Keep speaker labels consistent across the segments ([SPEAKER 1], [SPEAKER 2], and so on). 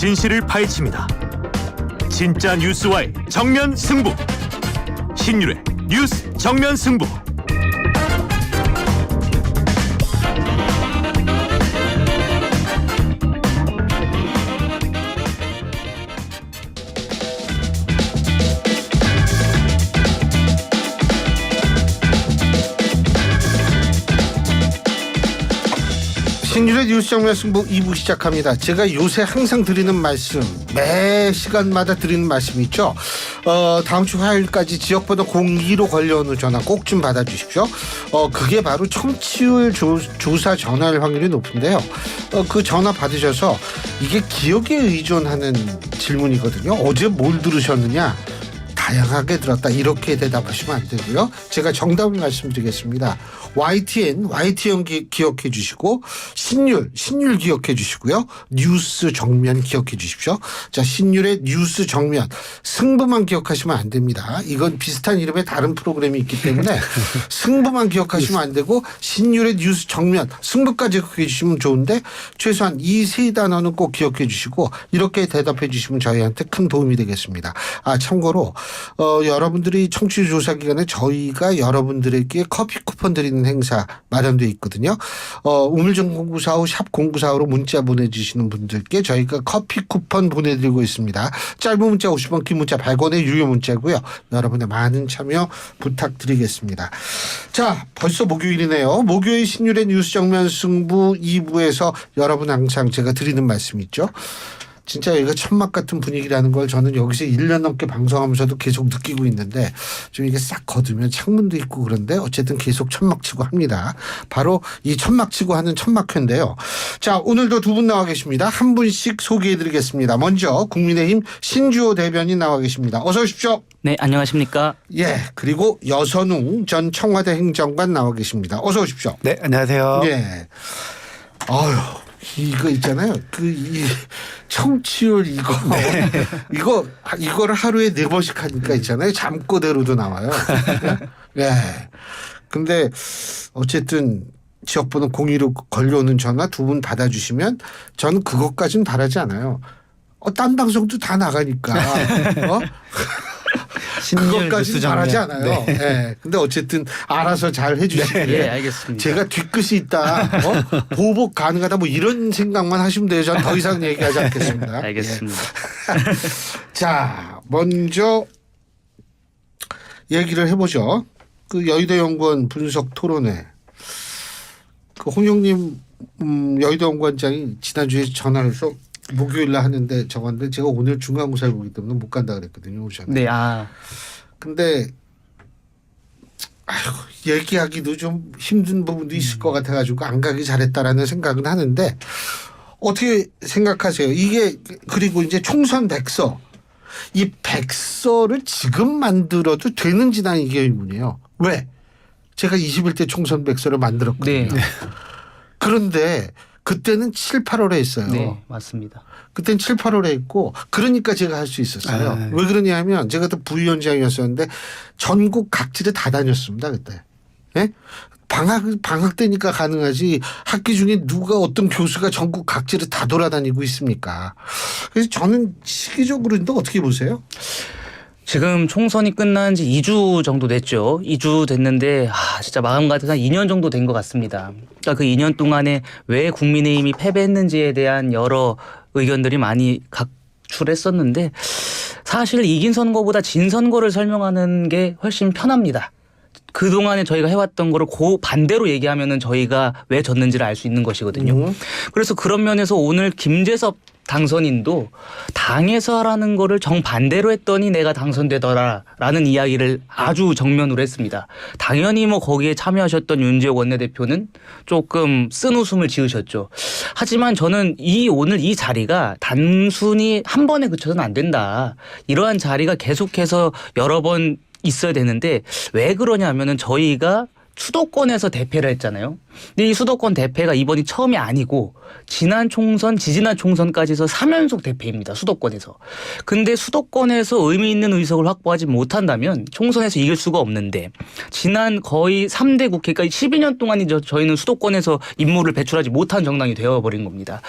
[SPEAKER 1] 진실을 파헤칩니다. 진짜 뉴스와의 정면 승부. 신율의 뉴스 정면 승부.
[SPEAKER 2] 신율의 뉴스 정면 승부 2부 시작합니다. 제가 요새 항상 드리는 말씀, 매 시간마다 드리는 말씀이 있죠. 다음 주 화요일까지 지역번호 02로 걸려오는 전화 꼭 좀 받아주십시오. 그게 바로 청취율 조사 전화일 확률이 높은데요. 그 전화 받으셔서 이게 기억에 의존하는 질문이거든요. 어제 뭘 들으셨느냐? 다양하게 들었다, 이렇게 대답하시면 안 되고요. 제가 정답을 말씀드리겠습니다. YTN 기억해 주시고, 신율 기억해 주시고요. 뉴스 정면 기억해 주십시오. 자, 신율의 뉴스 정면, 승부만 기억하시면 안 됩니다. 이건 비슷한 이름의 다른 프로그램이 있기 때문에 승부만 기억하시면 안 되고, 신율의 뉴스 정면, 승부까지 기억해 주시면 좋은데 최소한 이 세 단어는 꼭 기억해 주시고 이렇게 대답해 주시면 저희한테 큰 도움이 되겠습니다. 참고로 여러분들이 청취율 조사 기간에 저희가 여러분들에게 커피 쿠폰 드리는 행사 마련되어 있거든요. 우물정 0945 샵 0945로 문자 보내주시는 분들께 저희가 커피 쿠폰 보내드리고 있습니다. 짧은 문자 50원, 긴 문자 100원의 유료 문자고요. 여러분의 많은 참여 부탁드리겠습니다. 자, 벌써 목요일이네요. 목요일 신율의 뉴스 정면 승부 2부에서 여러분 항상 제가 드리는 말씀 있죠. 진짜 여기가 천막 같은 분위기라는 걸 저는 여기서 1년 넘게 방송하면서도 계속 느끼고 있는데, 좀 이게 싹 거두면 창문도 있고 그런데 어쨌든 계속 천막 치고 합니다. 바로 이 천막 치고 하는 천막회인데요. 자, 오늘도 두 분 나와 계십니다. 한 분씩 소개해드리겠습니다. 먼저 국민의힘 신주호 대변인 나와 계십니다. 어서 오십시오.
[SPEAKER 3] 네, 안녕하십니까.
[SPEAKER 2] 예, 그리고 여선웅 전 청와대 행정관 나와 계십니다. 어서 오십시오.
[SPEAKER 4] 네, 안녕하세요.
[SPEAKER 2] 예. 아유. 이거 있잖아요. 이 청취율 이거를 하루에 4번씩 하니까 있잖아요. 잠꼬대로도 나와요. 예. 근데 어쨌든 지역번호 02로 걸려오는 전화 두 분 받아주시면 저는 그것까지는 바라지 않아요. 딴 방송도 다 나가니까. 그것까지 바라지 않아요.
[SPEAKER 4] 네.
[SPEAKER 2] 네. 근데 어쨌든 알아서 잘 해주시길.
[SPEAKER 3] 네, 알겠습니다.
[SPEAKER 2] 제가 뒤끝이 있다, 보복 가능하다, 뭐 이런 생각만 하시면 돼요. 전 더 이상 얘기하지 않겠습니다.
[SPEAKER 3] 알겠습니다.
[SPEAKER 2] 자, 먼저 얘기를 해보죠. 그 여의도 연구원 분석 토론회. 그 홍영님 여의도 연구원장이 지난주에 전화를 해서 목요일날 하는데 적었는데 제가 오늘 중간고사를 보기 때문에 못 간다 그랬거든요. 오셨는데.
[SPEAKER 3] 네,
[SPEAKER 2] 근데 얘기하기도 좀 힘든 부분도 있을 것 같아가지고 안 가기 잘했다라는 생각은 하는데, 어떻게 생각하세요? 이게 그리고 이제 총선 백서, 이 백서를 지금 만들어도 되는지 난 이게 의문이에요. 왜? 제가 21대 총선 백서를 만들었거든요.
[SPEAKER 3] 네.
[SPEAKER 2] 그런데 그때는 7, 8월에 했어요.
[SPEAKER 3] 네, 맞습니다.
[SPEAKER 2] 그때는 7, 8월에 했고, 그러니까 제가 할 수 있었어요. 왜 그러냐면 제가 또 부위원장이었었는데 전국 각지를 다 다녔습니다. 그때. 예? 방학 때니까 가능하지, 학기 중에 누가 어떤 교수가 전국 각지를 다 돌아다니고 있습니까? 그래서 저는 시기적으로는 어떻게 보세요?
[SPEAKER 3] 지금 총선이 끝난 지 2주 정도 됐죠. 2주 됐는데 진짜 마음 같아서 한 2년 정도 된 것 같습니다. 그러니까 그 2년 동안에 왜 국민의힘이 패배했는지에 대한 여러 의견들이 많이 각출했었는데, 사실 이긴 선거보다 진 선거를 설명하는 게 훨씬 편합니다. 그동안에 저희가 해왔던 거를 반대로 얘기하면은 저희가 왜 졌는지를 알 수 있는 것이거든요. 그래서 그런 면에서 오늘 김재섭 당선인도 당에서 하라는 거를 정반대로 했더니 내가 당선되더라라는 이야기를 아주 정면으로 했습니다. 당연히 뭐 거기에 참여하셨던 윤지혁 원내대표는 조금 쓴웃음을 지으셨죠. 하지만 저는 오늘 이 자리가 단순히 한 번에 그쳐서는 안 된다. 이러한 자리가 계속해서 여러 번 있어야 되는데, 왜 그러냐면은 저희가 수도권에서 대패를 했잖아요. 근데 이 수도권 대패가 이번이 처음이 아니고 지난 총선, 지지난 총선까지 해서 3연속 대패입니다. 수도권에서. 근데 수도권에서 의미 있는 의석을 확보하지 못한다면 총선에서 이길 수가 없는데 지난 거의 3대 국회까지 12년 동안 저희는 수도권에서 인물을 배출하지 못한 정당이 되어버린 겁니다.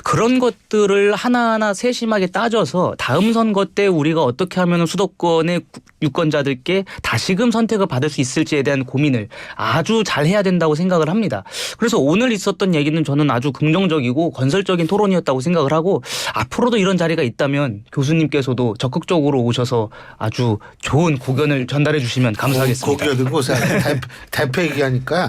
[SPEAKER 3] 그런 것들을 하나하나 세심하게 따져서 다음 선거 때 우리가 어떻게 하면 수도권의 유권자들께 다시금 선택을 받을 수 있을지에 대한 고민을 아주 잘 해야 된다고 생각을 합니다. 그래서 오늘 있었던 얘기는 저는 아주 긍정적이고 건설적인 토론이었다고 생각을 하고 앞으로도 이런 자리가 있다면 교수님께서도 적극적으로 오셔서 아주 좋은 고견을 전달해 주시면 감사하겠습니다.
[SPEAKER 2] 고견을 고사해. 대패 얘기하니까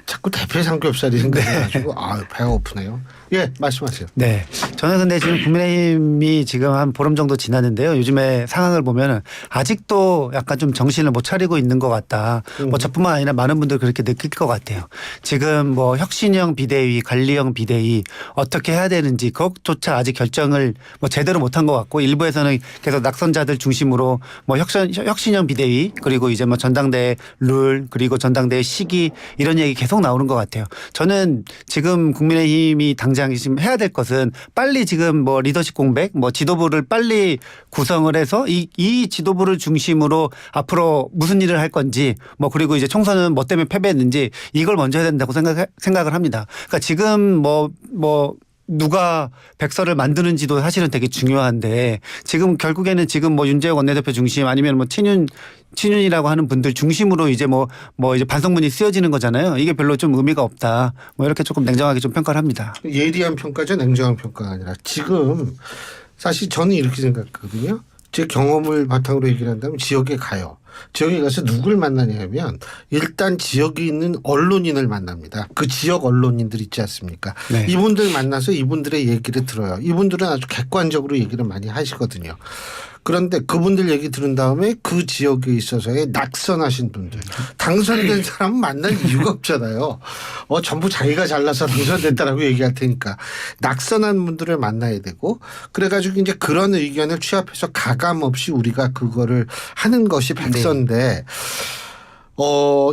[SPEAKER 2] 자꾸 대패 삼겹살이 생각나가지고 배가 고프네요. 예, 말씀하세요.
[SPEAKER 4] 네. 저는 근데 지금 국민의힘이 지금 한 보름 정도 지났는데요. 요즘에 상황을 보면은 아직도 약간 좀 정신을 못 차리고 있는 것 같다. 뭐 저뿐만 아니라 많은 분들 그렇게 느낄 것 같아요. 지금 뭐 혁신형 비대위, 관리형 비대위 어떻게 해야 되는지 그것조차 아직 결정을 뭐 제대로 못한 것 같고 일부에서는 계속 낙선자들 중심으로 뭐 혁신형 비대위 그리고 이제 뭐 전당대회 룰 그리고 전당대회 시기 이런 얘기 계속 나오는 것 같아요. 저는 지금 국민의힘이 당장 지금 해야 될 것은 빨리 지금 뭐 리더십 공백, 뭐 지도부를 빨리 구성을 해서 이 지도부를 중심으로 앞으로 무슨 일을 할 건지 뭐 그리고 이제 총선은 뭐 때문에 패배했는지 이걸 먼저 해야 된다고 생각을 합니다. 그러니까 지금 뭐 누가 백서를 만드는지도 사실은 되게 중요한데 지금 결국에는 지금 뭐 윤재욱 원내대표 중심 아니면 뭐 친윤이라고 하는 분들 중심으로 이제 뭐 이제 반성문이 쓰여지는 거잖아요. 이게 별로 좀 의미가 없다. 뭐 이렇게 조금 냉정하게 좀 평가를 합니다.
[SPEAKER 2] 예리한 평가죠. 냉정한 평가가 아니라 지금 사실 저는 이렇게 생각하거든요. 제 경험을 바탕으로 얘기를 한다면 지역에 가요. 지역에 가서 누굴 만나냐면 일단 지역에 있는 언론인을 만납니다. 그 지역 언론인들 있지 않습니까?
[SPEAKER 4] 네.
[SPEAKER 2] 이분들 만나서 이분들의 얘기를 들어요. 이분들은 아주 객관적으로 얘기를 많이 하시거든요. 그런데 그분들 얘기 들은 다음에 그 지역에 있어서의 낙선하신 분들 당선된 사람은 만날 이유가 없잖아요. 전부 자기가 잘나서 당선됐다라고 얘기할 테니까 낙선한 분들을 만나야 되고 그래가지고 이제 그런 의견을 취합해서 가감 없이 우리가 그거를 하는 것이 백서인데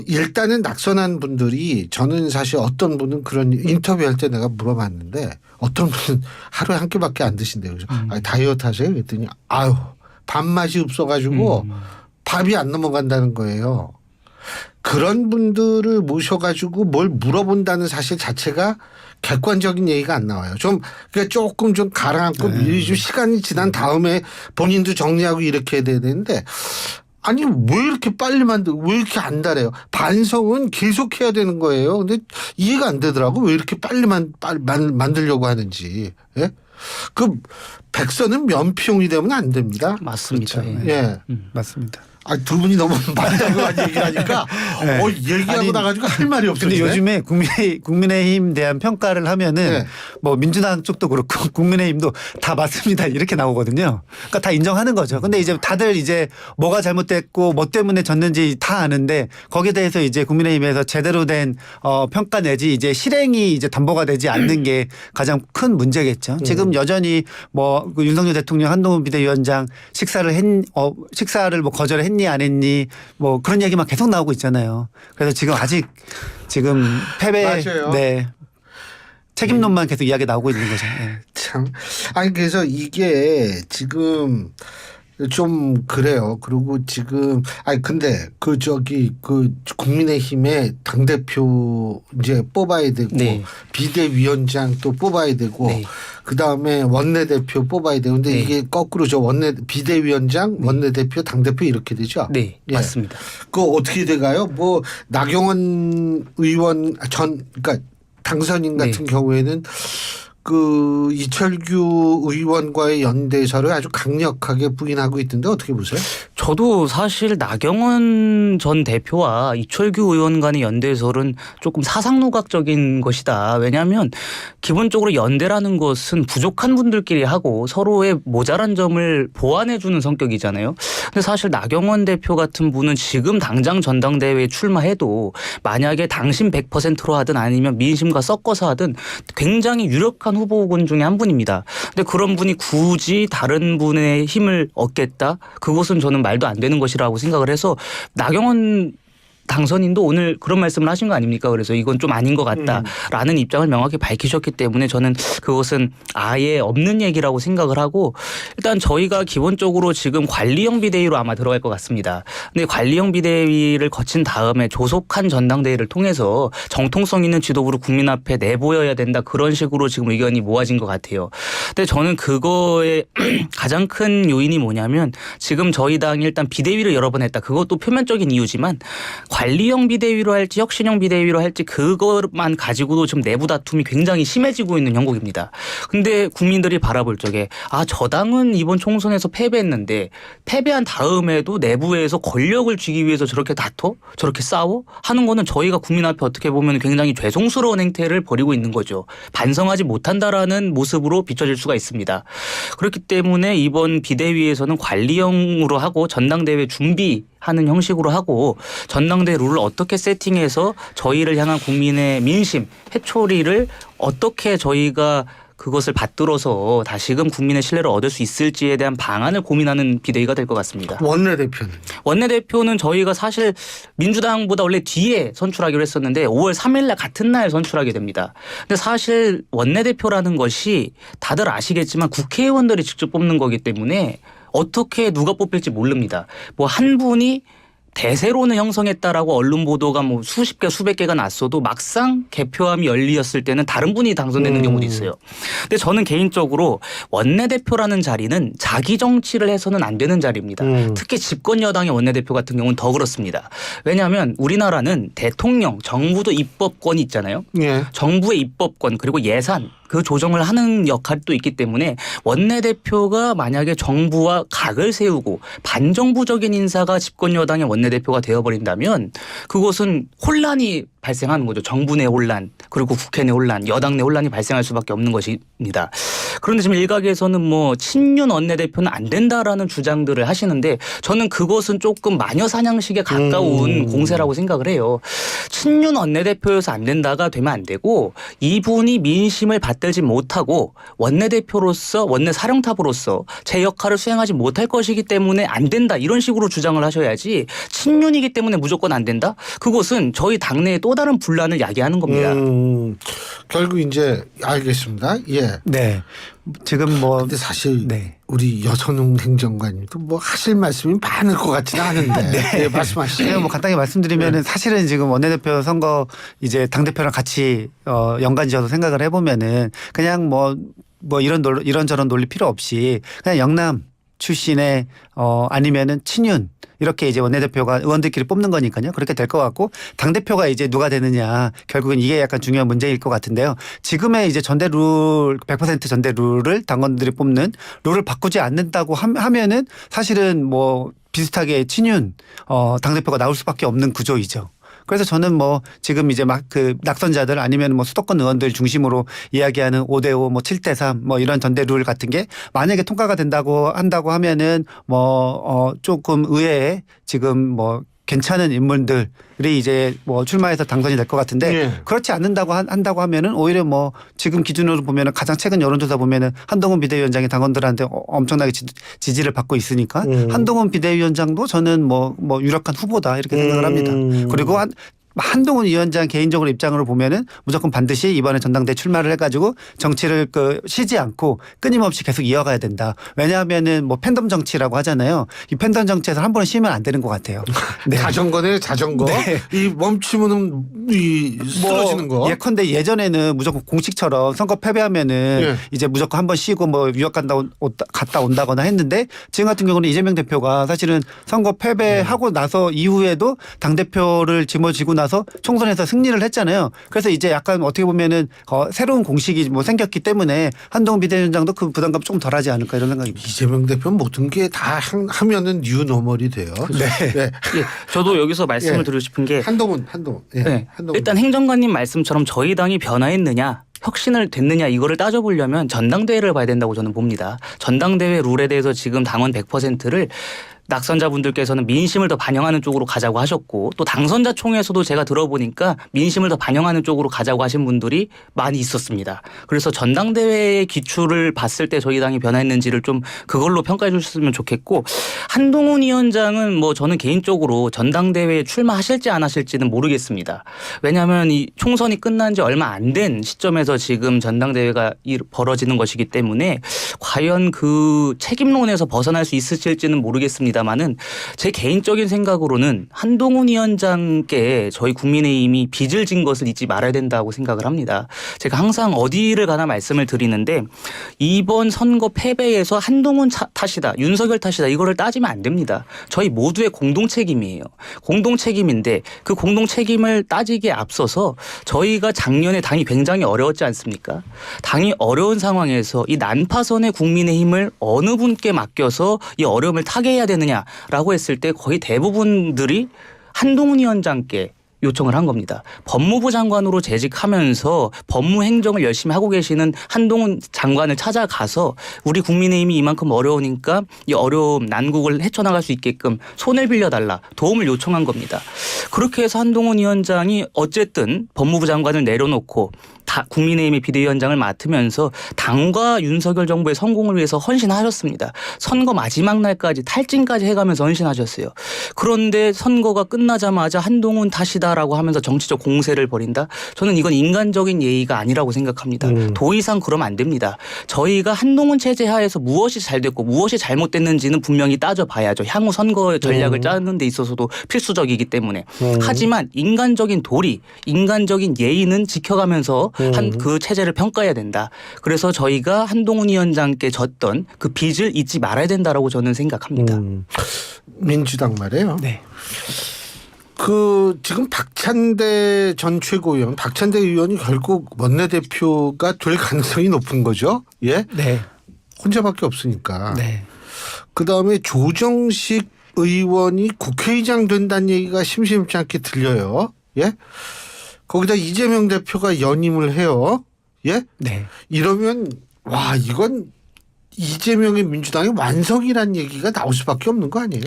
[SPEAKER 2] 일단은 낙선한 분들이 저는 사실 어떤 분은 그런 인터뷰할 때 내가 물어봤는데 어떤 분은 하루에 한 끼밖에 안 드신대요. 그래서 다이어트 하세요? 그랬더니 밥맛이 없어가지고 밥이 안 넘어간다는 거예요. 그런 분들을 모셔가지고 뭘 물어본다는 사실 자체가 객관적인 얘기가 안 나와요. 그러니까 조금 좀 가라앉고 좀 시간이 지난 다음에 본인도 정리하고 이렇게 해야 되는데 아니 왜 이렇게 빨리 왜 이렇게 안 달아요? 반성은 계속 해야 되는 거예요. 근데 이해가 안 되더라고. 왜 이렇게 빨리 만들려고 하는지. 예? 그 백서는 면피용이 되면 안 됩니다.
[SPEAKER 3] 맞습니다.
[SPEAKER 2] 그렇죠. 예.
[SPEAKER 4] 맞습니다.
[SPEAKER 2] 두 분이 너무 맞다고 얘기를 하니까
[SPEAKER 4] 네.
[SPEAKER 2] 얘기하고 나가지고 할 말이 없어요.
[SPEAKER 4] 근데 요즘에 국민의힘 대한 평가를 하면은
[SPEAKER 2] 네.
[SPEAKER 4] 뭐 민주당 쪽도 그렇고 국민의힘도 다 맞습니다 이렇게 나오거든요. 그러니까 다 인정하는 거죠. 근데 이제 다들 이제 뭐가 잘못됐고 뭐 때문에 졌는지 다 아는데 거기에 대해서 이제 국민의힘에서 제대로 된 평가 내지 이제 실행이 이제 담보가 되지 않는 게 가장 큰 문제겠죠. 지금 여전히 뭐 그 윤석열 대통령 한동훈 비대위원장 식사를 뭐 거절했니 안 했니 뭐 그런 얘기만 계속 나오고 있잖아요. 그래서 지금 아직 패배
[SPEAKER 2] 맞아요.
[SPEAKER 4] 네. 책임론만 계속 이야기 나오고 있는 거죠. 네.
[SPEAKER 2] 참. 그래서 이게 지금 좀 그래요. 그리고 지금 근데 그 국민의힘의 당대표 이제 뽑아야 되고
[SPEAKER 3] 네.
[SPEAKER 2] 비대위원장 또 뽑아야 되고
[SPEAKER 3] 네.
[SPEAKER 2] 그다음에 원내대표 뽑아야 되고 근데
[SPEAKER 3] 네.
[SPEAKER 2] 이게 거꾸로죠. 비대위원장, 원내대표, 당대표 이렇게 되죠.
[SPEAKER 3] 네,
[SPEAKER 2] 예.
[SPEAKER 3] 맞습니다.
[SPEAKER 2] 그거 어떻게 돼가요? 뭐 나경원 의원 그러니까 당선인 같은 경우에는 그 이철규 의원과의 연대설을 아주 강력하게 부인하고 있던데 어떻게 보세요?
[SPEAKER 3] 저도 사실 나경원 전 대표와 이철규 의원 간의 연대설은 조금 사상누각적인 것이다. 왜냐하면 기본적으로 연대라는 것은 부족한 분들끼리 하고 서로의 모자란 점을 보완해주는 성격이잖아요. 근데 사실 나경원 대표 같은 분은 지금 당장 전당대회에 출마해도 만약에 당신 100%로 하든 아니면 민심과 섞어서 하든 굉장히 유력한 후보군 중에 한 분입니다. 근데 그런 분이 굳이 다른 분의 힘을 얻겠다? 그것은 저는 말도 안 되는 것이라고 생각을 해서 나경원 당선인도 오늘 그런 말씀을 하신 거 아닙니까? 그래서 이건 좀 아닌 것 같다라는 입장을 명확히 밝히셨기 때문에 저는 그것은 아예 없는 얘기라고 생각을 하고 일단 저희가 기본적으로 지금 관리형 비대위로 아마 들어갈 것 같습니다. 근데 관리형 비대위를 거친 다음에 조속한 전당대회를 통해서 정통성 있는 지도부를 국민 앞에 내보여야 된다 그런 식으로 지금 의견이 모아진 것 같아요. 근데 저는 그거에 가장 큰 요인이 뭐냐면 지금 저희 당이 일단 비대위를 여러 번 했다. 그것도 표면적인 이유지만 관리형 비대위로 할지 혁신형 비대위로 할지 그것만 가지고도 지금 내부 다툼이 굉장히 심해지고 있는 형국입니다. 근데 국민들이 바라볼 적에 저 당은 이번 총선에서 패배했는데 패배한 다음에도 내부에서 권력을 쥐기 위해서 저렇게 다퉈? 저렇게 싸워? 하는 거는 저희가 국민 앞에 어떻게 보면 굉장히 죄송스러운 행태를 벌이고 있는 거죠. 반성하지 못한다라는 모습으로 비춰질 수가 있습니다. 그렇기 때문에 이번 비대위에서는 관리형으로 하고 전당대회 준비하는 형식으로 하고 전당대회 룰을 어떻게 세팅해서 저희를 향한 국민의 민심, 해초리를 어떻게 저희가 그것을 받들어서 다시금 국민의 신뢰를 얻을 수 있을지에 대한 방안을 고민하는 비대위가 될 것 같습니다.
[SPEAKER 2] 원내대표는?
[SPEAKER 3] 원내대표는 저희가 사실 민주당보다 원래 뒤에 선출하기로 했었는데 5월 3일 날 같은 날 선출하게 됩니다. 근데 사실 원내대표라는 것이 다들 아시겠지만 국회의원들이 직접 뽑는 거기 때문에 어떻게 누가 뽑힐지 모릅니다. 뭐 한 분이 대세론을 형성했다라고 언론 보도가 뭐 수십 개 수백 개가 났어도 막상 개표함이 열리었을 때는 다른 분이 당선되는 경우도 있어요. 근데 저는 개인적으로 원내대표라는 자리는 자기 정치를 해서는 안 되는 자리입니다. 특히 집권 여당의 원내대표 같은 경우는 더 그렇습니다. 왜냐하면 우리나라는 대통령, 정부도 입법권이 있잖아요.
[SPEAKER 2] 예.
[SPEAKER 3] 정부의 입법권 그리고 예산 그 조정을 하는 역할도 있기 때문에 원내대표가 만약에 정부와 각을 세우고 반정부적인 인사가 집권 여당의 원내대표가 되어버린다면 그것은 혼란이 발생하는 거죠. 정부 내 혼란 그리고 국회 내 혼란 여당 내 혼란이 발생할 수밖에 없는 것입니다. 그런데 지금 일각에서는 뭐 친윤 원내대표는 안 된다라는 주장들을 하시는데 저는 그것은 조금 마녀사냥식에 가까운 공세라고 생각을 해요. 친윤 원내대표여서 안 된다가 되면 안 되고 이분이 민심을 받들지 못하고 원내대표로서 원내사령탑으로서 제 역할을 수행하지 못할 것이기 때문에 안 된다 이런 식으로 주장을 하셔야지 친윤이기 때문에 무조건 안 된다? 그것은 저희 당내에 또 다른 분란을 야기하는 겁니다.
[SPEAKER 2] 결국 이제 알겠습니다. 예.
[SPEAKER 4] 네. 지금 뭐
[SPEAKER 2] 근데 사실
[SPEAKER 4] 네.
[SPEAKER 2] 우리 여선웅 행정관님도 뭐 하실 말씀이 많을 것 같지는 않은데 네. 말씀하시죠.
[SPEAKER 4] 제가 뭐 간단히 말씀드리면은 사실은 지금 원내대표 선거 이제 당대표랑 같이 연관지어서 생각을 해보면은 그냥 뭐 이런저런 논리 필요 없이 그냥 영남 출신의 아니면은 친윤 이렇게 이제 원내대표가 의원들끼리 뽑는 거니까요. 그렇게 될 것 같고 당대표가 이제 누가 되느냐 결국은 이게 약간 중요한 문제일 것 같은데요. 지금의 이제 전대 룰 100% 전대 룰을 당원들이 뽑는 룰을 바꾸지 않는다고 하면은 사실은 뭐 비슷하게 친윤 당대표가 나올 수밖에 없는 구조이죠. 그래서 저는 뭐 지금 이제 막 그 낙선자들 아니면 뭐 수도권 의원들 중심으로 이야기하는 5대5 뭐 7대3 뭐 이런 전대 룰 같은 게 만약에 통과가 한다고 하면은 뭐 조금 의회에 지금 뭐 괜찮은 인물들이 이제 뭐 출마해서 당선이 될 것 같은데
[SPEAKER 2] 예.
[SPEAKER 4] 그렇지 않는다고 한다고 하면은 오히려 뭐 지금 기준으로 보면은 가장 최근 여론조사 보면은 한동훈 비대위원장이 당원들한테 엄청나게 지지를 받고 있으니까 한동훈 비대위원장도 저는 뭐 유력한 후보다 이렇게 생각을 합니다. 그리고 한동훈 위원장 개인적으로 입장으로 보면은 무조건 반드시 이번에 전당대회 출마를 해가지고 정치를 쉬지 않고 끊임없이 계속 이어가야 된다. 왜냐하면은 뭐 팬덤 정치라고 하잖아요. 이 팬덤 정치에서 한 번은 쉬면 안 되는 것 같아요. 네.
[SPEAKER 2] 자전거네 자전거.
[SPEAKER 4] 네.
[SPEAKER 2] 이 멈추면은 이 쓰러지는 거.
[SPEAKER 4] 예컨대 예전에는 무조건 공식처럼 선거 패배하면은
[SPEAKER 2] 예.
[SPEAKER 4] 이제 무조건 한 번 쉬고 뭐 유학 갔다 온다거나 했는데 지금 같은 경우는 이재명 대표가 사실은 선거 패배하고 나서 이후에도 당 대표를 짊어지고 나서 총선에서 승리를 했잖아요. 그래서 이제 약간 어떻게 보면은 새로운 공식이 뭐 생겼기 때문에 한동훈 비대위원장도 그 부담감 조금 덜하지 않을까 이런 생각입니다.
[SPEAKER 2] 이재명 대표는 모든 게 다 하면은 뉴노멀이 돼요.
[SPEAKER 4] 네.
[SPEAKER 2] 네.
[SPEAKER 3] 예, 저도 여기서 말씀을
[SPEAKER 2] 예.
[SPEAKER 3] 드리고 싶은 게
[SPEAKER 2] 한동훈. 예.
[SPEAKER 3] 네.
[SPEAKER 2] 한동훈.
[SPEAKER 3] 일단 행정관님 말씀처럼 저희 당이 변화했느냐 혁신을 됐느냐 이거를 따져보려면 전당대회를 봐야 된다고 저는 봅니다. 전당대회 룰에 대해서 지금 당원 100%를 낙선자분들께서는 민심을 더 반영하는 쪽으로 가자고 하셨고 또 당선자 총회에서도 제가 들어보니까 민심을 더 반영하는 쪽으로 가자고 하신 분들이 많이 있었습니다. 그래서 전당대회의 기출을 봤을 때 저희 당이 변화했는지를 좀 그걸로 평가해 주셨으면 좋겠고 한동훈 위원장은 뭐 저는 개인적으로 전당대회에 출마하실지 안 하실지는 모르겠습니다. 왜냐하면 이 총선이 끝난 지 얼마 안 된 시점에서 지금 전당대회가 벌어지는 것이기 때문에 과연 그 책임론에서 벗어날 수 있으실지는 모르겠습니다만은 제 개인적인 생각으로는 한동훈 위원장께 저희 국민의힘이 빚을 진 것을 잊지 말아야 된다고 생각을 합니다. 제가 항상 어디를 가나 말씀을 드리는데 이번 선거 패배에서 한동훈 탓이다, 윤석열 탓이다 이거를 따지면 안 됩니다. 저희 모두의 공동 책임이에요. 공동 책임인데 그 공동 책임을 따지기에 앞서서 저희가 작년에 당이 굉장히 어려웠지 않습니까? 당이 어려운 상황에서 이 난파선의 국민의힘을 어느 분께 맡겨서 이 어려움을 타개해야 되느냐라고 했을 때 거의 대부분들이 한동훈 위원장께 요청을 한 겁니다. 법무부 장관으로 재직하면서 법무행정을 열심히 하고 계시는 한동훈 장관을 찾아가서 우리 국민의힘이 이만큼 어려우니까 이 어려움 난국을 헤쳐나갈 수 있게끔 손을 빌려달라 도움을 요청한 겁니다. 그렇게 해서 한동훈 위원장이 어쨌든 법무부 장관을 내려놓고 국민의힘의 비대위원장을 맡으면서 당과 윤석열 정부의 성공을 위해서 헌신하셨습니다. 선거 마지막 날까지 탈진까지 해가면서 헌신하셨어요. 그런데 선거가 끝나자마자 한동훈 탓이다라고 하면서 정치적 공세를 벌인다? 저는 이건 인간적인 예의가 아니라고 생각합니다. 더 이상 그러면 안 됩니다. 저희가 한동훈 체제 하에서 무엇이 잘 됐고 무엇이 잘못됐는지는 분명히 따져봐야죠. 향후 선거 전략을 짜는 데 있어서도 필수적이기 때문에. 하지만 인간적인 도리, 인간적인 예의는 지켜가면서 그 체제를 평가해야 된다. 그래서 저희가 한동훈 위원장께 졌던 그 빚을 잊지 말아야 된다라고 저는 생각합니다.
[SPEAKER 2] 민주당 말이에요.
[SPEAKER 4] 네.
[SPEAKER 2] 그 지금 박찬대 전 최고위원, 박찬대 의원이 결국 원내대표가 될 가능성이 높은 거죠. 예?
[SPEAKER 4] 네.
[SPEAKER 2] 혼자밖에 없으니까.
[SPEAKER 4] 네.
[SPEAKER 2] 그 다음에 조정식 의원이 국회의장 된다는 얘기가 심심치 않게 들려요. 예? 거기다 이재명 대표가 연임을 해요. 예?
[SPEAKER 4] 네.
[SPEAKER 2] 이러면 와 이건 이재명의 민주당의 완성이라는 얘기가 나올 수밖에 없는 거 아니에요?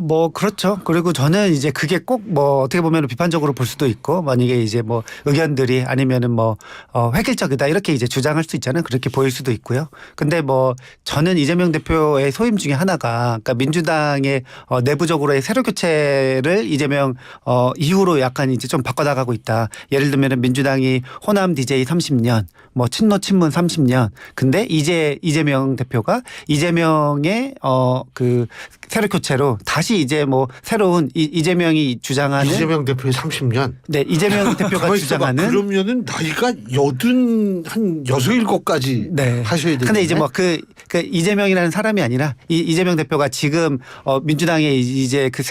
[SPEAKER 4] 뭐 그렇죠. 그리고 저는 이제 그게 꼭 뭐 어떻게 보면 비판적으로 볼 수도 있고 만약에 이제 뭐 의견들이 아니면은 뭐 획일적이다 이렇게 이제 주장할 수 있잖아요. 그렇게 보일 수도 있고요. 근데 뭐 저는 이재명 대표의 소임 중에 하나가 그러니까 민주당의 내부적으로의 세력 교체를 이재명 이후로 약간 이제 좀 바꿔나가고 있다. 예를 들면은 민주당이 호남 DJ 30년, 뭐 친노 친문 30년. 근데 이재명 대표가 이재명의 그 세력 교체로 다시 이제 뭐 새로운 이재명이 주장하는
[SPEAKER 2] 이재명 대표의 30년.
[SPEAKER 4] 네, 이재명 대표가 주장하는
[SPEAKER 2] 그러면은 나이가 한 6-7까지
[SPEAKER 4] 네.
[SPEAKER 2] 하셔야 되는데.
[SPEAKER 4] 근데 이제 뭐 그 이재명이라는 사람이 아니라 이재명 대표가 지금 민주당의 이제 그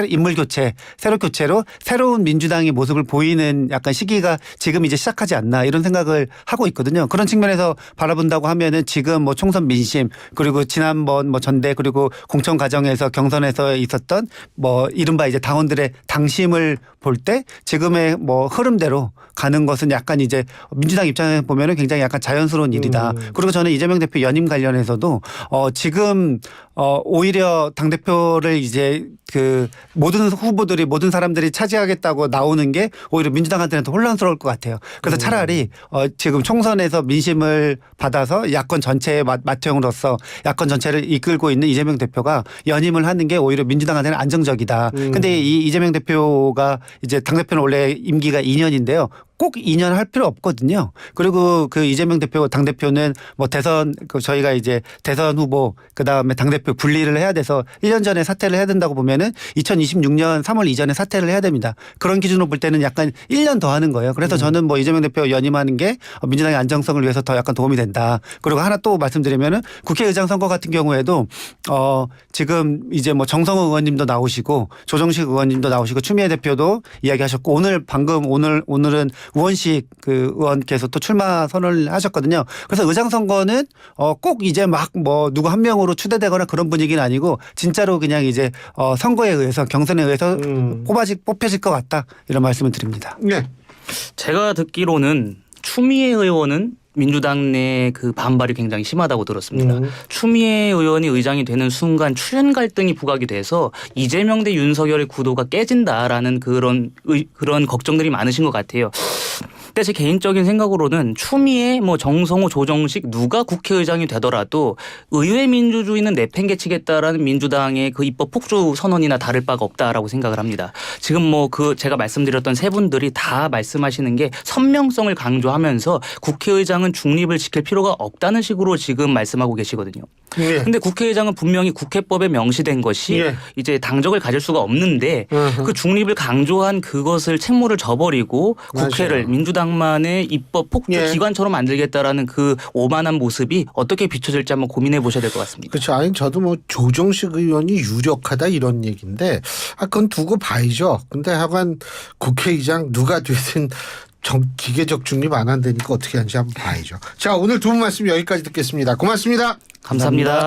[SPEAKER 4] 인물 교체, 세력 교체로 새로운 민주당의 모습을 보이는 약간 시기가 지금 이제 시작하지 않나 이런 생각을 하고 있거든요. 그런 측면에서 바라본다고 하면은 지금 뭐 총선 민심 그리고 지난번 뭐 전대 그리고 공천 과정에서 경선에서 있었던 뭐 이른바 이제 당원들의 당심을 볼 때 지금의 뭐 흐름대로 가는 것은 약간 이제 민주당 입장에 보면은 굉장히 약간 자연스러운 일이다. 그리고 저는 이재명 대표 연임 관련해서도 지금 오히려 당대표를 이제 그 모든 후보들이 모든 사람들이 차지하겠다고 나오는 게 오히려 민주당한테는 더 혼란스러울 것 같아요. 그래서 차라리 지금 총선에서 민심을 받아서 야권 전체의 맏형으로서 야권 전체를 이끌고 있는 이재명 대표가 연임을 하는 게 오히려 민주당한테는 안정적이다. 근데 이 이재명 대표가 이제 당대표는 원래 임기가 2년인데요. 꼭 2년 할 필요 없거든요. 그리고 그 이재명 대표 당대표는 뭐 대선 저희가 이제 대선 후보 그다음에 당대표 분리를 해야 돼서 1년 전에 사퇴를 해야 된다고 보면은 2026년 3월 이전에 사퇴를 해야 됩니다. 그런 기준으로 볼 때는 약간 1년 더 하는 거예요. 그래서 저는 뭐 이재명 대표 연임하는 게 민주당의 안정성을 위해서 더 약간 도움이 된다. 그리고 하나 또 말씀드리면은 국회의장 선거 같은 경우에도 지금 이제 뭐 정성호 의원님도 나오시고 조정식 의원님도 나오시고 추미애 대표도 이야기하셨고 오늘은 우원식 그 의원께서 또 출마 선언을 하셨거든요. 그래서 의장 선거는 꼭 이제 막 뭐 누구 한 명으로 추대되거나 그런 분위기는 아니고 진짜로 그냥 이제 선거에 의해서 경선에 의해서 뽑혀질 것 같다 이런 말씀을 드립니다.
[SPEAKER 2] 네.
[SPEAKER 3] 제가 듣기로는 추미애 의원은 민주당 내 그 반발이 굉장히 심하다고 들었습니다. 추미애 의원이 의장이 되는 순간 추윤 갈등이 부각이 돼서 이재명 대 윤석열의 구도가 깨진다라는 그런 걱정들이 많으신 것 같아요. 근데 제 개인적인 생각으로는 추미애, 정성호, 조정식 누가 국회의장이 되더라도 의회 민주주의는 내팽개치겠다라는 민주당의 그 입법 폭주 선언이나 다를 바가 없다라고 생각을 합니다. 지금 제가 말씀드렸던 세 분들이 다 말씀하시는 게 선명성을 강조하면서 국회의장은 중립을 지킬 필요가 없다는 식으로 지금 말씀하고 계시거든요.
[SPEAKER 2] 예.
[SPEAKER 3] 근데 국회의장은 분명히 국회법에 명시된 것이
[SPEAKER 2] 예.
[SPEAKER 3] 이제 당적을 가질 수가 없는데 그 중립을 강조한 그것을 책무를 져버리고 국회를
[SPEAKER 2] 맞아요.
[SPEAKER 3] 민주당만의 입법 폭주
[SPEAKER 2] 예.
[SPEAKER 3] 기관처럼 만들겠다라는 그 오만한 모습이 어떻게 비춰질지 한번 고민해 보셔야 될 것 같습니다.
[SPEAKER 2] 그렇죠. 아니 저도 조정식 의원이 유력하다 이런 얘기인데 그건 두고 봐야죠. 근데 하여간 국회의장 누가 되든 기계적 중립 안 한다니까 어떻게 하는지 한번 봐야죠. 자, 오늘 두 분 말씀 여기까지 듣겠습니다. 고맙습니다.
[SPEAKER 3] 감사합니다.